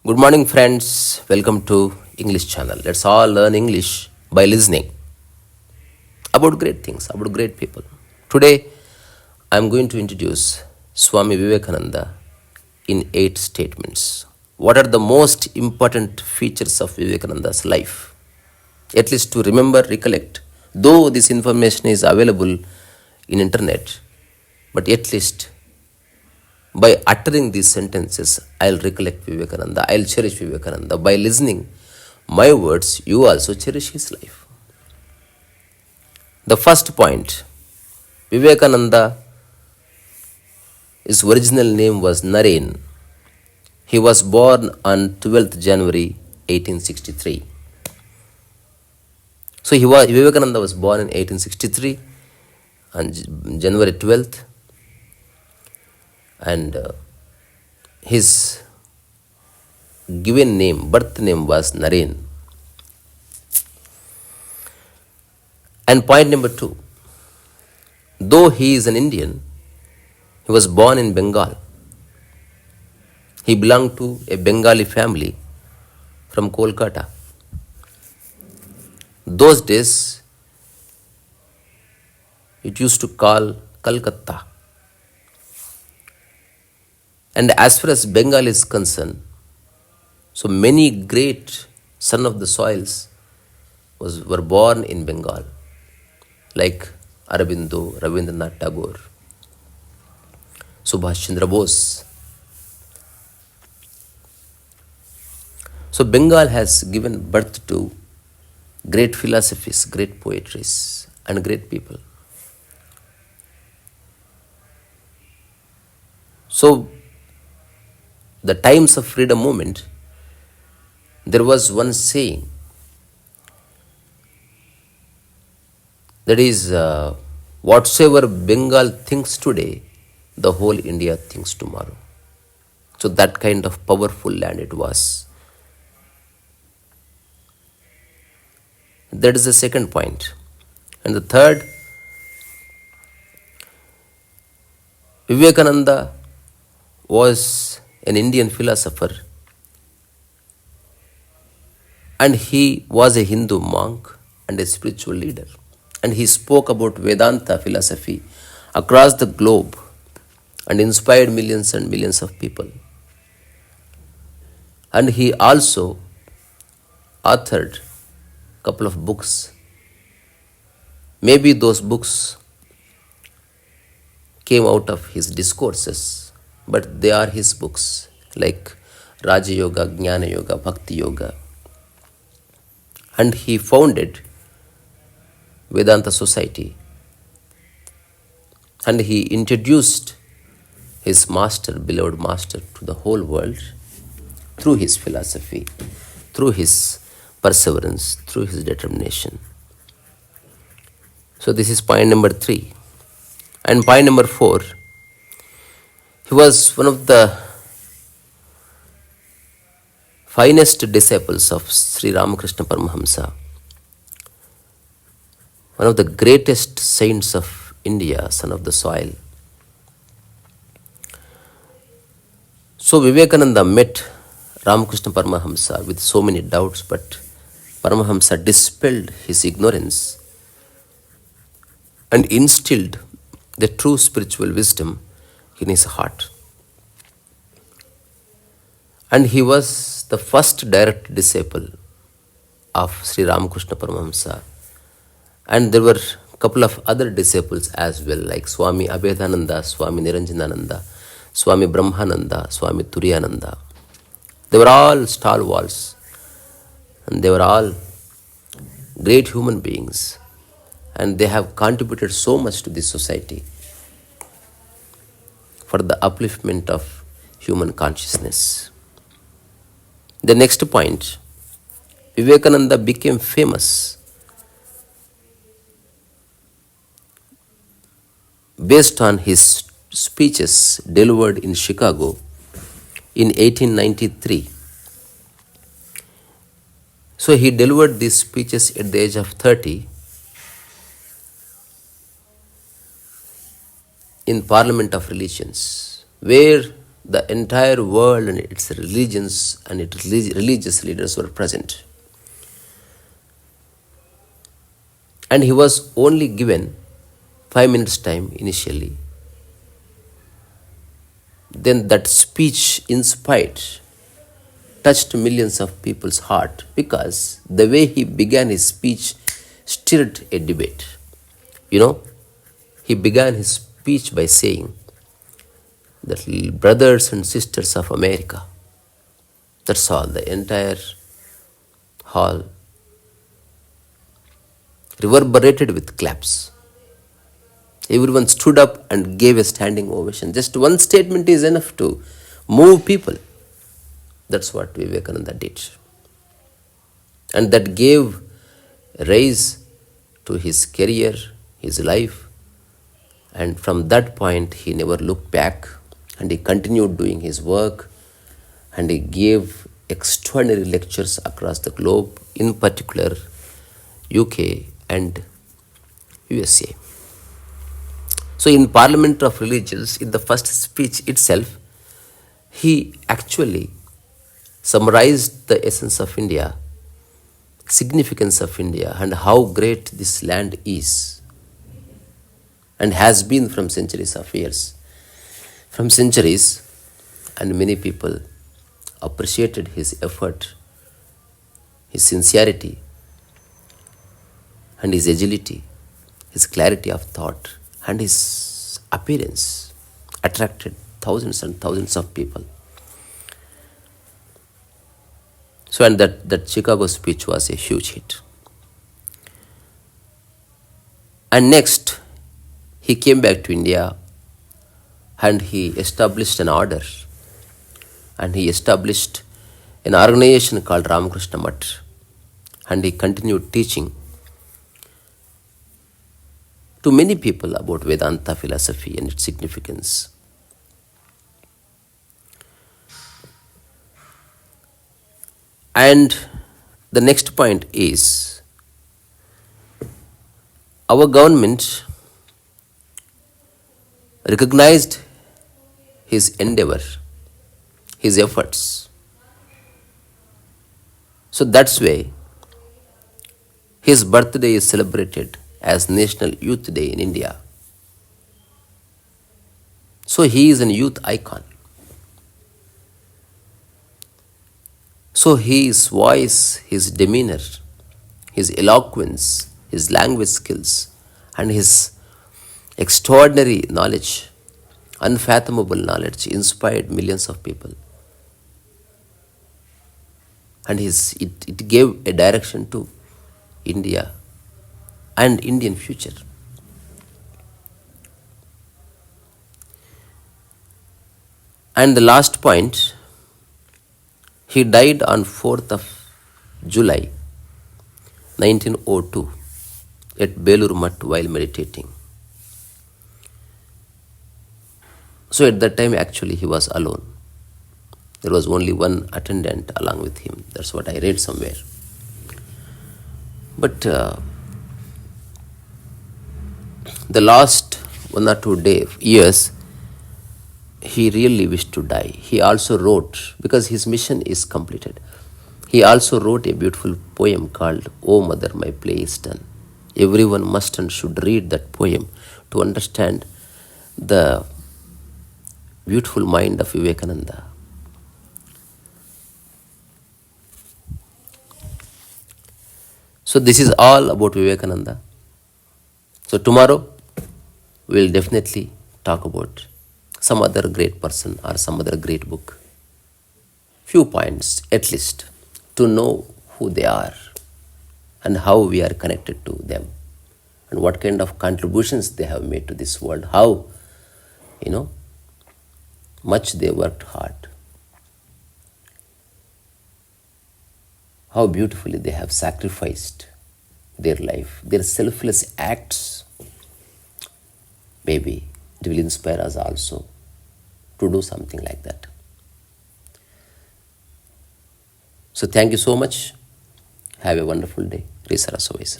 Good morning, friends. Welcome to English channel. Let's all learn English by listening about great things, about great people. Today, I'm going to introduce Swami Vivekananda in 8 statements. What are the most important features of Vivekananda's life? At least to remember, recollect. Though this information is available in internet, but at least by uttering these sentences, I'll recollect Vivekananda, I'll cherish Vivekananda. By listening my words, you also cherish his life. The first point, Vivekananda, his original name was Naren. He was born on 12th January 1863. So Vivekananda was born in 1863 on January 12th, and his given name, birth name was Naren. And point number 2, though he is an Indian, he was born in Bengal. He belonged to a Bengali family from Kolkata. Those days, it used to call Calcutta. And as far as Bengal is concerned, so many great son of the soils were born in Bengal, like Aurobindo, Rabindranath Tagore, Subhash Chandra Bose. So Bengal has given birth to great philosophies, great poetries, and great people. So the times of freedom movement, there was one saying, that is, whatsoever Bengal thinks today, the whole India thinks tomorrow. So that kind of powerful land it was. That is the second point. And the third, Vivekananda was an Indian philosopher, and he was a Hindu monk and a spiritual leader. And he spoke about Vedanta philosophy across the globe and inspired millions and millions of people. And he also authored a couple of books. Maybe those books came out of his discourses, but they are his books, like Raja Yoga, Jnana Yoga, Bhakti Yoga. And he founded Vedanta Society. And he introduced his master, beloved master, to the whole world through his philosophy, through his perseverance, through his determination. So this is point number 3. And point number 4, he was one of the finest disciples of Sri Ramakrishna Paramahamsa, one of the greatest saints of India, son of the soil. So Vivekananda met Ramakrishna Paramahamsa with so many doubts, but Paramahamsa dispelled his ignorance and instilled the true spiritual wisdom in his heart. And he was the first direct disciple of Sri Ramakrishna Paramahamsa. And there were a couple of other disciples as well, like Swami Abhedananda, Swami Niranjanananda, Swami Brahmananda, Swami Turiyananda. They were all stalwarts, and they were all great human beings, and they have contributed so much to this society for the upliftment of human consciousness. The next point, Vivekananda became famous based on his speeches delivered in Chicago in 1893. So he delivered these speeches at the age of 30 in Parliament of Religions, where the entire world and its religions and its religious leaders were present. And he was only given 5 minutes time initially. Then that speech inspired, touched millions of people's heart because the way he began his speech stirred a debate. You know, he began his speech by saying that brothers and sisters of America, that's all, the entire hall reverberated with claps. Everyone stood up and gave a standing ovation. Just one statement is enough to move people. That's what Vivekananda did. And that gave rise to his career, his life. And from that point, he never looked back and he continued doing his work and he gave extraordinary lectures across the globe, in particular UK and USA. So in Parliament of Religions, in the first speech itself, he actually summarized the essence of India, significance of India, and how great this land is and has been from centuries of years. From centuries, and many people appreciated his effort, his sincerity, and his agility, his clarity of thought, and his appearance attracted thousands and thousands of people. So, and that Chicago speech was a huge hit. And next, he came back to India and he established an order and he established an organization called Ramakrishna Mutt and he continued teaching to many people about Vedanta philosophy and its significance. And the next point is our government recognized his endeavor, his efforts. So that's why his birthday is celebrated as National Youth Day in India. So he is a youth icon. So his voice, his demeanor, his eloquence, his language skills, and his extraordinary knowledge, unfathomable knowledge, inspired millions of people. And it gave a direction to India and Indian future. And the last point, he died on 4th of July 1902 at Belur Mutt while meditating. So at that time actually he was alone. There was only one attendant along with him. That's what I read somewhere. But the last 1 or 2 years, he really wished to die. He also wrote, because his mission is completed, he also wrote a beautiful poem called "O Mother, My Play is Done." Everyone must and should read that poem to understand the beautiful mind of Vivekananda. So this is all about Vivekananda. So tomorrow we will definitely talk about some other great person or some other great book. Few points at least to know who they are and how we are connected to them and what kind of contributions they have made to this world, how, much they worked hard, how beautifully they have sacrificed their life, their selfless acts. Maybe it will inspire us also to do something like that. So thank you so much. Have a wonderful day. Risa.